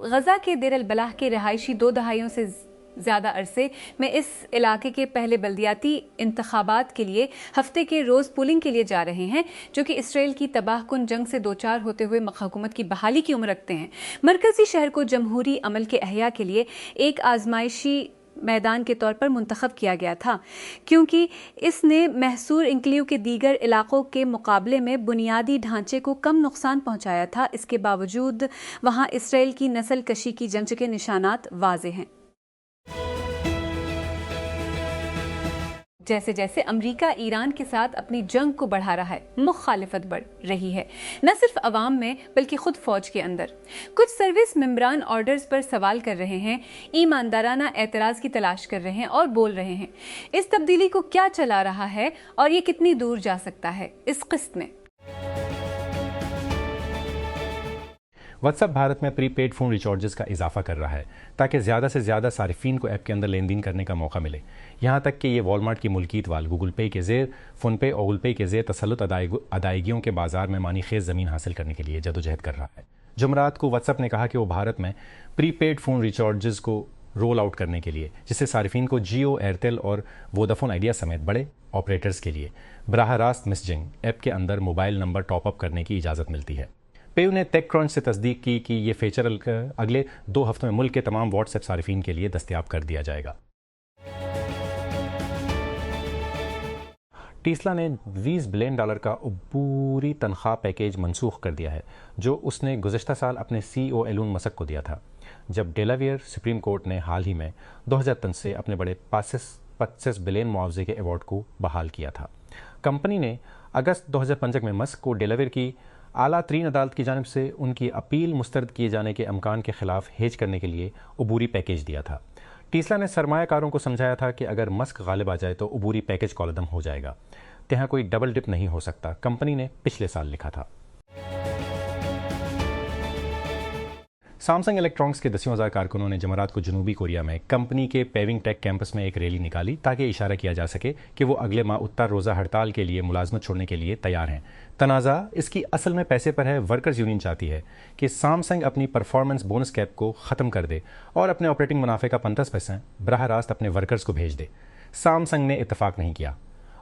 गजा के देर अल बलाह के रहायशी 2 दहाइयों से ज़्यादा अरसे में इस इलाके के पहले बल्दियाती इंतखाबात के लिए हफ्ते के रोज़ पोलिंग के लिए जा रहे हैं, जो कि इसराइल की तबाहकुन जंग से दो चार होते हुए हुकूमत की बहाली की उम्र रखते हैं। मरकज़ी शहर को जमहूरी अमल के अहया के लिए एक आजमाइशी मैदान के तौर पर मुंतखब किया गया था, क्योंकि इसने महसूर इंक्लेव के दीगर इलाकों के मुकाबले में बुनियादी ढांचे को कम नुकसान पहुंचाया था। इसके बावजूद वहां इसराइल की नस्ल कशी की जंच के निशानात वाज़ेह हैं। जैसे जैसे अमेरिका ईरान के साथ अपनी जंग को बढ़ा रहा है, मुखालिफत बढ़ रही है, न सिर्फ अवाम में बल्कि खुद फौज के अंदर। कुछ सर्विस मेंबरान ऑर्डर्स पर सवाल कर रहे हैं, ईमानदाराना एतराज़ की तलाश कर रहे हैं और बोल रहे हैं। इस तब्दीली को क्या चला रहा है और ये कितनी दूर जा सकता है, इस किस्त में। व्हाट्सएप भारत में प्रीपेड फ़ोन रिचार्जेस का इजाफा कर रहा है ताकि ज़्यादा से ज़्यादा सारिफिन को ऐप के अंदर लेन देन करने का मौका मिले। यहाँ तक कि ये वॉलमार्ट की मुल्कियत वाल गूगल पे के ज़ेर फ़ोनपे और गूगल पे के ज़ेर तसल्लुत अदायगियों के बाज़ार में मानी खेज़ ज़मीन हासिल करने के लिए जदोजहद कर रहा है। जुमरात को व्हाट्सएप ने कहा कि वो भारत में प्रीपेड फ़ोन रिचार्जेस को रोल आउट करने के लिए, जिससे सारिफिन को जियो, एयरटेल और वोडाफोन आइडिया समेत बड़े ऑपरेटर्स के लिए बराह रास्त मैसेजिंग ऐप के अंदर मोबाइल नंबर टॉपअप करने की इजाज़त मिलती है। पेयू ने टेक क्रंच से तस्दीक की कि ये फीचर अगले 2 हफ्तों में मुल्क के तमाम व्हाट्सएप सारिफिन के लिए दस्तयाब कर दिया जाएगा। टेस्ला ने $20 बिलियन का अबूरी तनख्वाह पैकेज मनसूख कर दिया है, जो उसने गुज़श्ता साल अपने CEO एलोन मस्क को दिया था, जब डेलावेयर सुप्रीम कोर्ट ने हाल ही में 2003 से अपने बड़े 25 बिलियन मुआवजे के अवार्ड को बहाल किया था। कंपनी ने अगस्त 2005 में मस्क को डेलावेयर की आला तरीन अदालत की जानिब से उनकी अपील मुस्तरद किए जाने के अमकान के खिलाफ हेज करने के लिए अबूरी पैकेज दिया था। टेस्ला ने सरमायाकारों को समझाया था कि अगर मस्क गालिब आ जाए तो अबूरी पैकेज कॉलदम हो जाएगा, यहाँ कोई डबल डिप नहीं हो सकता, कंपनी ने पिछले साल लिखा था। सैमसंग इलेक्ट्रॉनिक्स के 10,000 कारकुनों ने जमरात को जनूबी कोरिया में कंपनी के पेविंग टेक कैंपस में एक रैली निकाली ताकि इशारा किया जा सके कि वो अगले माह उत्तर रोज़ा हड़ताल के लिए मुलाजमत छोड़ने के लिए तैयार हैं। तनाज़ा इसकी असल में पैसे पर है। वर्कर्स यूनियन चाहती है कि सैमसंग अपनी परफॉर्मेंस बोनस कैप को ख़त्म कर दे और अपने ऑपरेटिंग मुनाफे का 50% बराह रास्त अपने वर्कर्स को भेज दे। सैमसंग ने इत्तफाक नहीं किया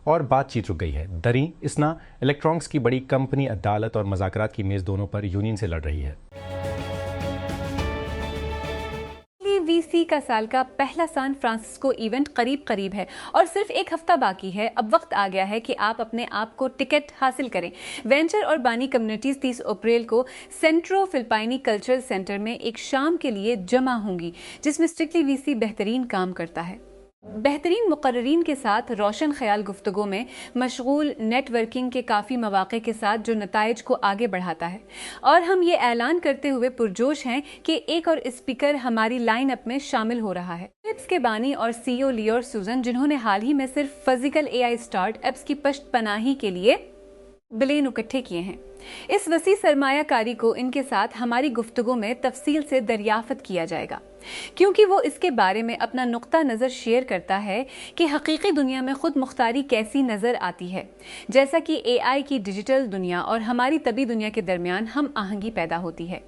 और बातचीत रुक गई है। दरी इसना इलेक्ट्रॉनिक्स की बड़ी कंपनी अदालत और मुज़ाकरात की मेज़ दोनों पर यूनियन से लड़ रही है। वीसी का साल का पहला सैन फ्रांसिस्को इवेंट करीब है और सिर्फ एक हफ्ता बाकी है। अब वक्त आ गया है कि आप अपने आप को टिकट हासिल करें। वेंचर और बानी कम्युनिटीज 30 अप्रैल को सेंट्रो फिलिपाइनी कल्चरल सेंटर में एक शाम के लिए जमा होंगी, जिसमें स्ट्रिक्टली वीसी बेहतरीन काम करता है। बेहतरीन मुकर्रीन के साथ रोशन ख्याल गुफ्तगू में मशगूल नेटवर्किंग के काफ़ी मौक़े के साथ जो नताइज को आगे बढ़ाता है। और हम ये ऐलान करते हुए पुरजोश हैं कि एक और स्पीकर हमारी लाइन अप में शामिल हो रहा है। एप्स के बानी और CEO लियोर सूजन, जिन्होंने हाल ही में सिर्फ फिजिकल AI स्टार्ट एप्स की पश्त पनाही के लिए बिलियन इकट्ठे किए हैं। इस वसी सरमायाकारी को इनके साथ हमारी गुफ्तगू में तफसील से दरियाफ्त किया जाएगा, क्योंकि वो इसके बारे में अपना नुक्ता नज़र शेयर करता है कि हकीकी दुनिया में खुद मुख्तारी कैसी नज़र आती है, जैसा कि AI की डिजिटल दुनिया और हमारी तबी दुनिया के दरमियान हम आहंगी पैदा होती है।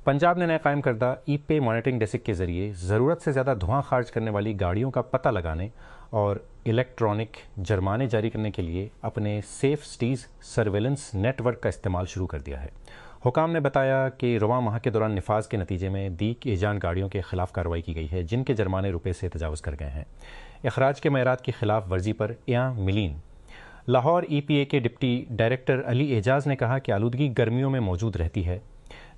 पंजाब ने नए कायम करदा ई-पे मॉनिटरिंग डेस्क के जरिए ज़रूरत से ज़्यादा धुआं खारिज करने वाली गाड़ियों का पता लगाने और इलेक्ट्रॉनिक जुर्माने जारी करने के लिए अपने सेफ सिटीज़ सर्वेलेंस नेटवर्क का इस्तेमाल शुरू कर दिया है। हुकाम ने बताया कि रवां माह के दौरान निफाज के नतीजे में दी एजान गाड़ियों के खिलाफ कार्रवाई की गई है, जिनके जुर्माने रुपये से तजावज़ कर गए हैं। अखराज के मेरात की खिलाफ वर्जी पर या मिलीन लाहौर EPA के डिप्टी डायरेक्टर अली एजाज ने कहा कि आलूदगी गर्मियों में मौजूद रहती है,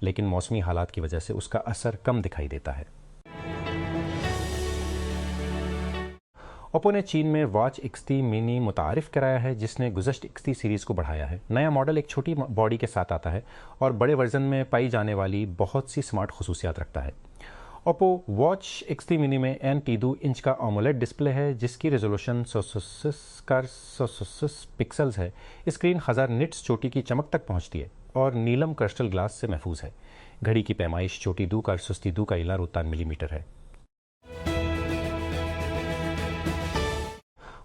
लेकिन मौसमी हालात की वजह से उसका असर कम दिखाई देता है। ओप्पो ने चीन में वॉच XT मिनी मुतारिफ कराया है, जिसने गुज़श्त XT सीरीज़ को बढ़ाया है। नया मॉडल एक छोटी बॉडी के साथ आता है और बड़े वर्जन में पाई जाने वाली बहुत सी स्मार्ट खसूसियात रखता है। ओप्पो वॉच XT मिनी में 8.2 इंच का AMOLED डिस्प्ले है, जिसकी रेजोल्यूशन 166 पिक्सल्स है। स्क्रीन 1000 निट्स चोटी की चमक तक पहुँचती है और नीलम क्रिस्टल ग्लास से महफूज है। घड़ी की पैमाइश चोटी दू का सुस्ती दू का इला 3 मिलीमीटर है।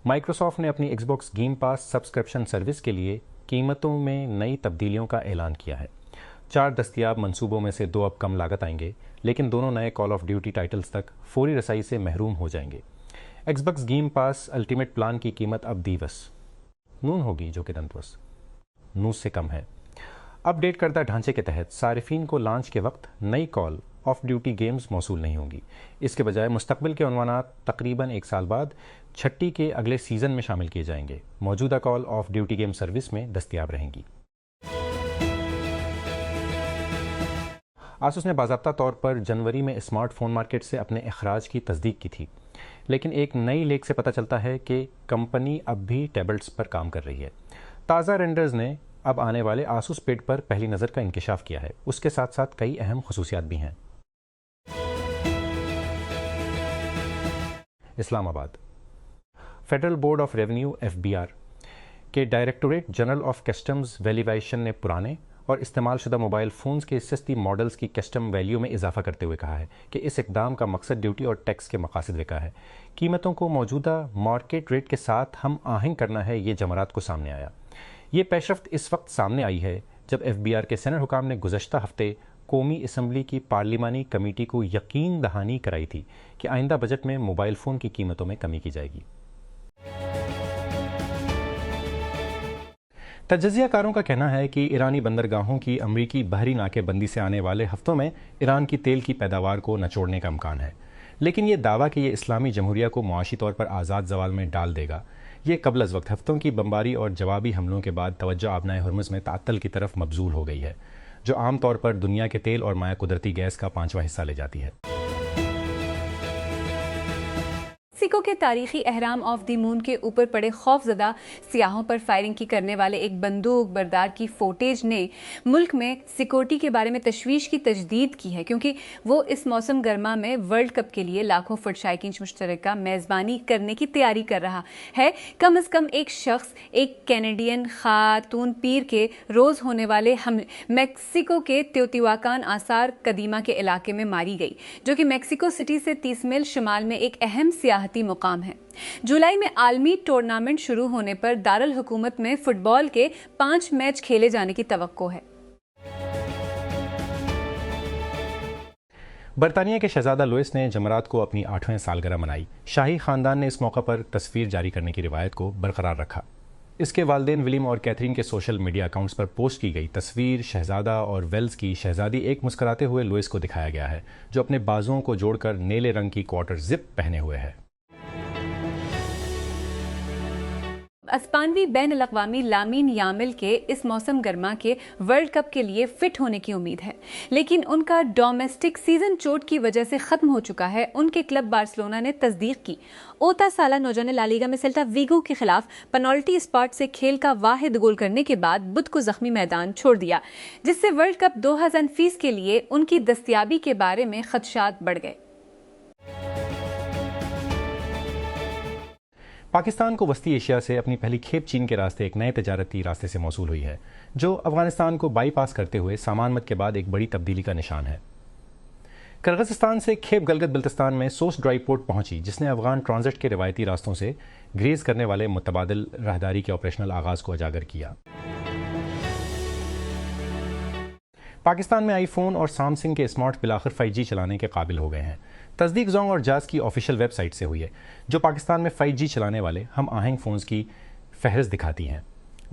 माइक्रोसॉफ्ट ने अपनी Xbox game pass subscription service के लिए कीमतों में नई तब्दीलियों का ऐलान किया है। 4 दस्तयाब मंसूबों में से 2 अब कम लागत आएंगे, लेकिन दोनों नए कॉल ऑफ ड्यूटी टाइटल्स तक फौरी रसाई से महरूम हो जाएंगे। Xbox game pass ultimate plan की कीमत अब दिवस नून होगी, जो कि दंतवस नूस से कम है। अपडेट करदा ढांचे के तहत सारिफीन को लॉन्च के वक्त नई कॉल ऑफ ड्यूटी गेम्स मौसूल नहीं होंगी। इसके बजाय मुस्तकबिल के उन्वानात तकरीबन 1 साल बाद छट्टी के अगले सीज़न में शामिल किए जाएंगे। मौजूदा call of duty game service में दस्तयाब रहेंगी। आसूस ने बाज़ाब्ता तौर पर जनवरी में स्मार्टफोन मार्केट से अपने अखराज की तस्दीक की थी, लेकिन एक नई लेख से पता चलता है कि कंपनी अब भी टैबलेट्स पर काम कर रही है। ताज़ा रेंडर्स ने अब आने वाले आसूस पेड पर पहली नज़र का इंकिशाफ किया है। उसके साथ साथ कई अहम खसूसियात भी हैं। Islamabad federal board of revenue (FBR) के directorate general of customs valuation ने पुराने और इस्तेमालशुदा मोबाइल फ़ोन्स के सस्ती मॉडल्स की कस्टम वैल्यू में इजाफा करते हुए कहा है कि इस इकदाम का मकसद ड्यूटी और टैक्स के मकासद विका है। कीमतों को मौजूदा मार्केट रेट के साथ हम आहंग करना है, ये जमरात को सामने आया। ये पेशरफ्त इस वक्त सामने आई है जब FBR के सेनेट हुकाम ने गुज़श्ता हफ्ते कौमी असम्बली की पार्लिमानी कमेटी को यकीन दहानी कराई थी कि आइंदा बजट में मोबाइल फ़ोन की कीमतों में कमी की जाएगी। तजज़ियाकारों का कहना है कि ईरानी बंदरगाहों की अमरीकी बहरी नाकेबंदी से आने वाले हफ्तों में ईरान की तेल की पैदावार को नचोड़ने का इम्कान है, लेकिन ये दावा कि ये इस्लामी जमहूरिया को मुआशी तौर पर आज़ाद जवाल में डाल देगा, ये कबल अज़ वक्त हफ्तों की बमबारी और जवाबी हमलों के बाद तवज्जो आबनाए हुर्मुज़ में तातल की तरफ मबजूल हो गई है, जो आम तौर पर दुनिया के तेल और माया कुदरती गैस का 5वां हिस्सा ले जाती है। मेक्सिको के तारीखी अहराम ऑफ द मून के ऊपर पड़े खौफजदा सियाहों पर फायरिंग की करने वाले एक बंदूक बरदार की फोटेज ने मुल्क में सिक्योरिटी के बारे में तशवीश की तजदीद की है, क्योंकि वो इस मौसम गर्मा में वर्ल्ड कप के लिए लाखों फुट शायकीन मुश्तरका मेज़बानी करने की तैयारी कर रहा है। कम अज़ कम एक शख्स एक कैनेडियन खातून पीर के रोज़ होने वाले हमले मेक्सिको के तेओतिवाकान आसार कदीमा के इलाके में मारी गई, जो कि मेक्सिको सिटी से 30 मील शुमाल में एक अहम सियाहती मुकाम है। जुलाई में आलमी टूर्नामेंट शुरू होने पर दारुल हुकूमत में फुटबॉल के 5 मैच खेले जाने की तवक्को है। बरतानिया के शहजादा लुइस ने जमरात को अपनी 8वीं सालगिरह मनाई। शाही खानदान ने इस मौका पर तस्वीर जारी करने की रिवायत को बरकरार रखा। इसके वालिदैन विलियम और कैथरीन के सोशल मीडिया अकाउंट्स पर पोस्ट की गई तस्वीर शहजादा और वेल्स की शहजादी एक मुस्कुराते हुए लुइस को दिखाया गया है, जो अपने बाजुओं को जोड़कर नीले रंग की क्वार्टर जिप पहने हुए है। अस्पानवी बैन अल-अक़वामी लामीन यामिल के इस मौसम गर्मा के वर्ल्ड कप के लिए फिट होने की उम्मीद है, लेकिन उनका डोमेस्टिक सीजन चोट की वजह से खत्म हो चुका है। उनके क्लब बार्सिलोना ने तस्दीक की। ओता साला नौजवान ला लीगा में सेल्टा वीगो के खिलाफ पेनल्टी स्पॉट से खेल का वाहिद गोल करने के बाद बुध को जख्मी मैदान छोड़ दिया, जिससे वर्ल्ड कप 2020 के लिए उनकी दस्तयाबी के बारे में खदशात बढ़ गए। पाकिस्तान को वस्ती एशिया से अपनी पहली खेप चीन के रास्ते एक नए तजारती रास्ते से मौसूल हुई है, जो अफगानिस्तान को बाईपास करते हुए सामान मत के बाद एक बड़ी तब्दीली का निशान है। किर्गिस्तान से खेप गलगत बल्तिस्तान में सोस ड्राई पोर्ट पहुंची, जिसने अफगान ट्रांजिट के रिवायती रास्तों से ग्रेज करने वाले मुतबादिल राहदारी के ऑपरेशनल आगाज को उजागर किया। पाकिस्तान में आईफोन और सैमसंग के स्मार्ट बिलाखिर 5G चलाने के काबिल हो गए हैं। तस्दीक जोंग और जाज की ऑफिशियल वेबसाइट से हुई है, जो पाकिस्तान में 5G चलाने वाले हम आहंग फ़ोन्स की फहरिस्त दिखाती हैं।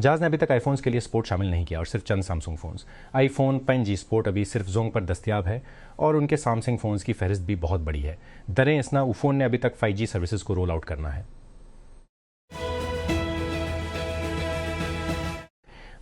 जाज ने अभी तक आईफोन्स के लिए स्पोर्ट शामिल नहीं किया और सिर्फ चंद Samsung phones. IPhone 5G support अभी सिर्फ जोंग पर दस्तयाब है और उनके सैमसंग फ़ोन्स की फहरिस्त भी बहुत बड़ी है। दरें इसना ऊफोन ने अभी तक 5G सर्विसेज को रोल आउट करना है।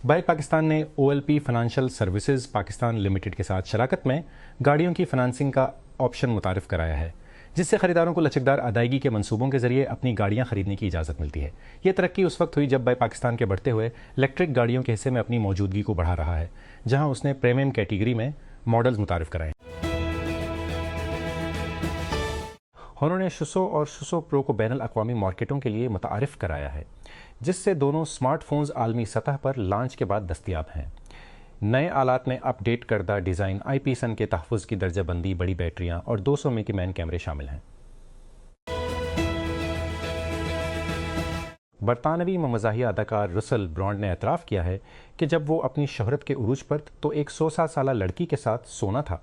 बाइक पाकिस्तान ने OLP financial services Pakistan limited के साथ शराकत में गाड़ियों की फाइनेंसिंग का ऑप्शन मुतारिफ कराया है, जिससे खरीदारों को लचकदार अदायगी के मंसूबों के जरिए अपनी गाड़ियां खरीदने की इजाज़त मिलती है। यह तरक्की उस वक्त हुई जब बाइक पाकिस्तान के बढ़ते हुए इलेक्ट्रिक गाड़ियों के हिस्से में अपनी मौजूदगी को बढ़ा रहा है, जहां उसने प्रीमियम कैटेगरी में मॉडल्स मुतारिफ कराए। उन्होंने शुसो और शुसो प्रो को बैनुल अक़वामी मार्केटों के लिए मुतारिफ कराया है, जिससे दोनों स्मार्टफोन्स आलमी सतह पर लॉन्च के बाद दस्तयाब हैं। नए आलात में अपडेट करदा डिज़ाइन, IP सन के तहफ़्फ़ुज़ की दर्जाबंदी, बड़ी बैटरियां और 200 मेगापिक्सल कैमरे शामिल हैं। बरतानवी मज़ाहिया अदाकार रसल ब्रांड ने एतराफ़ किया है कि जब वो अपनी शहरत के उरूज पर तो एक 100 साल लड़की के साथ सोना था,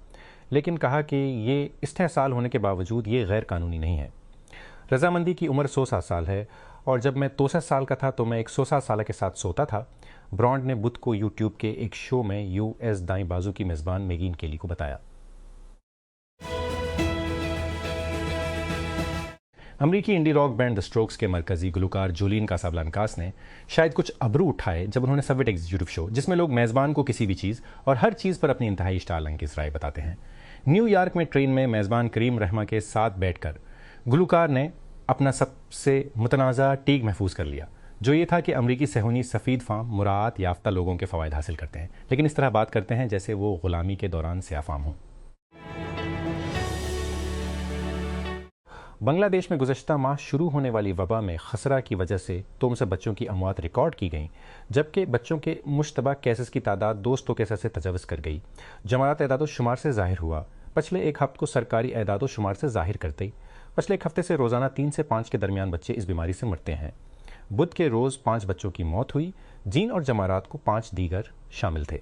लेकिन कहा कि ये इस्तेहसाल होने के बावजूद ये गैर कानूनी नहीं है। रजामंदी की उम्र 100 साल है और जब मैं 63 साल का था तो मैं एक 100 साल के साथ सोता था, ब्रांड ने बुध को यूट्यूब के एक शो में यूएस दाएं बाजू की मेज़बान मेगीन केली को बताया। अमरीकी indie rock band the strokes के मरकजी गुलकार जुलियन कासाब्लांकास ने शायद कुछ अबरू उठाए जब उन्होंने सबवेट एग्जीक्यूटिव शो, जिसमें लोग मेज़बान को किसी भी चीज़ और हर चीज़ पर अपनी इंतहाई इश्तालंकेज़ राय बताते हैं। न्यूयॉर्क में ट्रेन में मेज़बान करीम रहमा के साथ बैठकर गुलकार ने अपना सबसे मुतनाज़ा टीक महफूज कर लिया, जो ये था कि अमरीकी सेहूनी सफ़ीद फार्म मुराआत याफ्ता लोगों के फ़वायद हासिल करते हैं, लेकिन इस तरह बात करते हैं जैसे वो ग़ुलामी के दौरान स्याह फार्म हों। बांग्लादेश में गुज़श्ता माह शुरू होने वाली वबा में खसरा की वजह से 200 बच्चों की अमवात रिकॉर्ड की गई, जबकि बच्चों के मुश्तबा केसेस की तादाद 200 केसेस से तजावज़ कर गई। जमात एदादो शुमार से ज़ाहिर हुआ। पिछले एक हफ्ते को सरकारी एदादो शुमार से ज़ाहिर करते पिछले एक हफ्ते से रोज़ाना 3 से 5 के दरमियान बच्चे इस बीमारी से मरते हैं। बुध के रोज़ 5 बच्चों की मौत हुई। जीन और जमारात को 5 दीगर शामिल थे।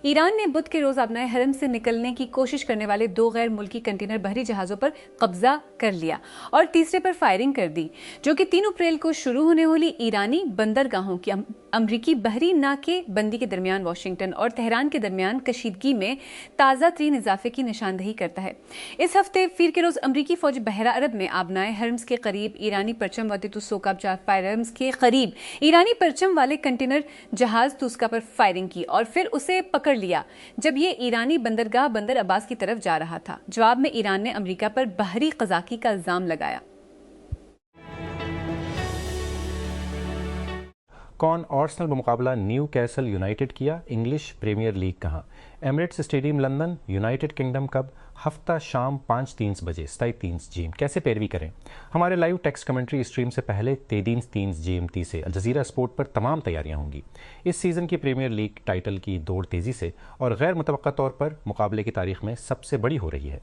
ईरान ने बुध के रोज अपने हरम से निकलने की कोशिश करने वाले 2 गैर मुल्की कंटेनर बहरी जहाज़ों पर कब्जा कर लिया और तीसरे पर फायरिंग कर दी, जो कि 3 अप्रैल को शुरू होने वाली ईरानी बंदरगाहों की अमरीकी बहरी नाके बंदी के दरमियान वाशिंगटन और तेहरान के दरमियान कशीदगी में ताज़ा तरीन इजाफे की निशानदही करता है। इस हफ्ते फिर के रोज अमरीकी फौज बहरा अरब में आबनाए हरम्स के करीब ईरानी परचम वाले तुस्का फायरम्स के करीब ईरानी परचम वाले कंटेनर जहाज तुस्का पर फायरिंग की और फिर उसे पकड़ लिया जब ये ईरानी बंदरगाह बंदर अब्बास की तरफ जा रहा था। जवाब में ईरान ने अमेरिका पर बहरी कज़ाकी का इल्जाम लगाया। कौन आर्सेनल मुकाबला न्यू कैसल यूनाइटेड किया? इंग्लिश प्रीमियर लीग कहाँ? Emirates stadium London. United kingdom कब? हफ्ता शाम 5:30 बजे 27 GMT। कैसे पैरवी करें? हमारे लाइव टेक्स्ट कमेंट्री स्ट्रीम से पहले 23 GMT से अल जज़ीरा स्पोर्ट पर तमाम तैयारियां होंगी। इस सीज़न की प्रीमियर लीग टाइटल की दौड़ तेज़ी से और गैर मुतवक्का तौर पर मुकाबले की तारीख में सबसे बड़ी हो रही है।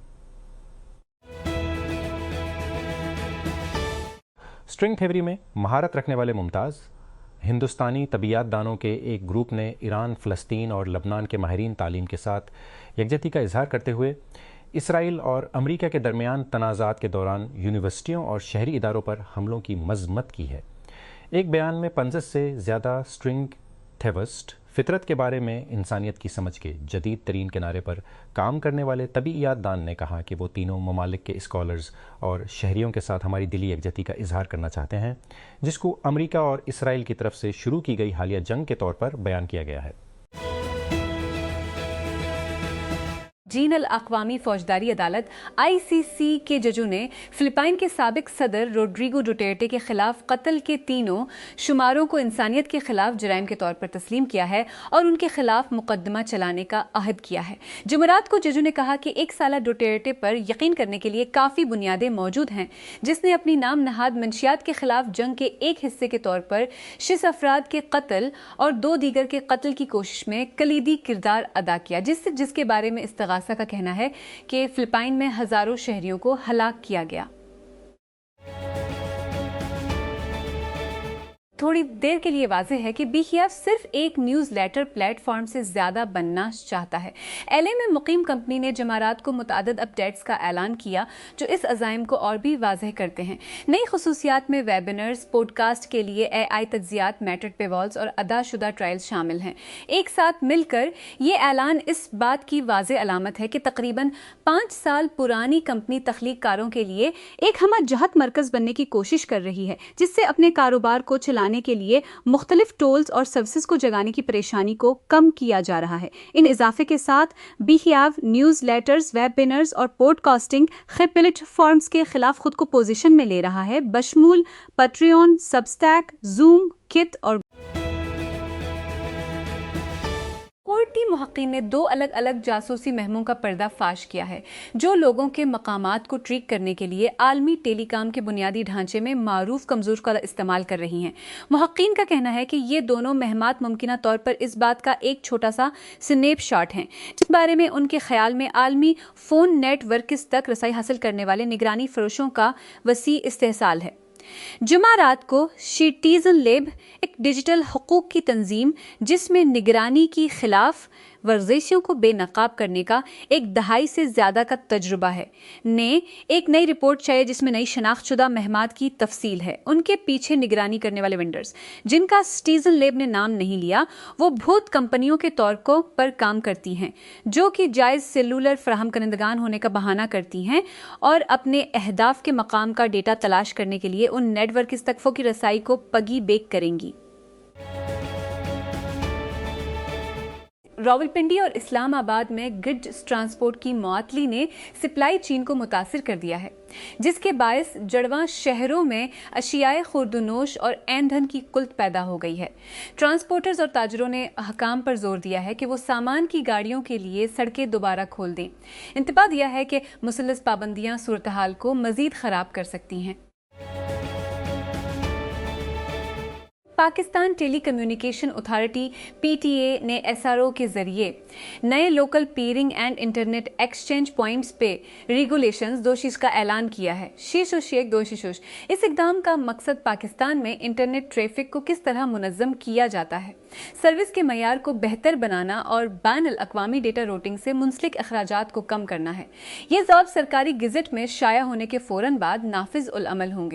स्ट्रिंग थ्योरी में महारत रखने वाले मुमताज़ हिंदुस्तानी तबीयात दानों के एक ग्रुप ने ईरान, फ़लस्तीन और लबनान के माहिरीन तालीम के साथ यकजहती का इजहार करते हुए इसराइल और अमरीका के दरमियान तनाज़ात के दौरान यूनिवर्सिटियों और शहरी इदारों पर हमलों की मज़म्मत की है। एक बयान में 50 से ज़्यादा स्ट्रिंग थेविस्ट फितरत के बारे में इंसानियत की समझ के जदीद तरीन किनारे पर काम करने वाले तबीयात दान ने कहा कि वो तीनों ममालिक के स्कॉलर्स और शहरियों के साथ हमारी दिली यकजहती का इजहार करना चाहते हैं, जिसको अमरीका और इसराइल की तरफ से शुरू की गई हालिया जंग के तौर पर बयान किया गया है। जीन अल अक़वामी फौजदारी अदालत ICC के जजों ने फिलिपाइन के साबिक सदर रोड्रिगो डुटेर्टे के खिलाफ कत्ल के तीनों शुमारों को इंसानियत के खिलाफ जराइम के तौर पर तस्लीम किया है और उनके खिलाफ मुकदमा चलाने का अहद किया है। जुमेरात को जजों ने कहा कि 1 साला डुटेर्टे पर यकीन करने के लिए काफ़ी बुनियादें मौजूद हैं, जिसने अपनी नाम नहाद मंशियात के खिलाफ जंग के एक हिस्से के तौर पर 6 अफराद के कत्ल और 2 दीगर के कत्ल की कोशिश में कलीदी किरदार अदा किया, जिसके बारे में इस्तगासा का कहना है कि फिलिपाइन में हजारों शहरियों को हलाक किया गया। थोड़ी देर के लिए वाज़ेह है कि BKF सिर्फ एक न्यूज़लेटर प्लेटफॉर्म से ज़्यादा बनना चाहता है। LA में मुकीम कंपनी ने जमारात को मुतादिद अपडेट्स का ऐलान किया जो इस अज़ाइम को और भी वाज़ेह करते हैं। नई खसूसियात में वेबिनर्स, पॉडकास्ट के लिए AI तज्ज़ियात, मेटेड पेवॉल्स और अदाशुदा ट्रायल्स शामिल हैं। एक साथ मिलकर ये ऐलान इस बात की वाज़ेह अलामत है कि तकरीबन 5 साल पुरानी कंपनी तख्लीक कारों के लिए एक हमा जहत मरकज़ बनने की कोशिश कर रही है, जिससे अपने कारोबार को चलाने के लिए मुख्तलिफ टूल्स और सर्विसेज को जगाने की परेशानी को कम किया जा रहा है। इन इजाफे के साथ BKF न्यूज़ लेटर्स, वेबिनर्स और पॉडकास्टिंग प्लेटफॉर्म्स के खिलाफ खुद को पोजीशन में ले रहा है, बशमूल पैट्रियन, सबस्टैक, जूम, किट और कोर्टी मुहक्कीन ने 2 अलग अलग जासूसी मुहिमों का पर्दाफाश किया है जो लोगों के मकामात को ट्रैक करने के लिए आलमी टेलीकॉम के बुनियादी ढांचे में मारूफ कमजोर का इस्तेमाल कर रही हैं। मुहक्कीन का कहना है कि ये दोनों मुहिमात मुमकिना तौर पर इस बात का एक छोटा सा स्नैपशॉट हैं जिस बारे में उनके ख्याल में आलमी फोन नेटवर्क तक रसाई हासिल करने वाले निगरानी फरोशों का वसी इस्तेहसाल है। जुमा रात को सिटीजन लैब, एक डिजिटल हुकूक की तंजीम जिसमें निगरानी की खिलाफ वर्जिशों को बेनकाब करने का एक दहाई से ज़्यादा का तजुर्बा है, ने एक नई रिपोर्ट चाहिए जिसमें नई शनाख्तशुदा महमात की तफसील है। उनके पीछे निगरानी करने वाले वेंडर्स जिनका सिटीजन लैब ने नाम नहीं लिया, वो भूत कंपनियों के तौर पर काम करती हैं जो कि जायज़ सेलुलर फराहम करंदगान होने का बहाना करती हैं और अपने अहदाफ के मकाम का डेटा तलाश करने के लिए उन नेटवर्क तकफ़ों की रसाई को पगी बेक करेंगी। रावलपिंडी और इस्लामाबाद में गुड्स ट्रांसपोर्ट की मुअत्तली ने सप्लाई चेन को मुतासिर कर दिया है, जिसके बायस जड़वां शहरों में अशियाए खुर्दनोश और ईंधन की कुल्त पैदा हो गई है। ट्रांसपोर्टर्स और ताजरों ने हकाम पर जोर दिया है कि वो सामान की गाड़ियों के लिए सड़कें दोबारा खोल दें। इंतबा दिया है कि मुसल्लस पाबंदियां सूरत हाल को मजीद खराब कर सकती हैं। Pakistan telecommunication authority PTA ने SRO के जरिए नए local peering and internet exchange points पे रेगुलेशंस 2 का ऐलान किया है। शीश शेख 2 इस इकदाम का मकसद पाकिस्तान में इंटरनेट ट्रैफिक को किस तरह मुनज़्ज़म किया जाता है, सर्विस के मयार को बेहतर बनाना और बैनुल अक़वामी डेटा रूटिंग से मुंसलिक अखराजात को कम करना है। ये ज़ाब्त सरकारी गज़ट में शाया होने के फ़ौरन बाद नाफिज़ उल अमल होंगे।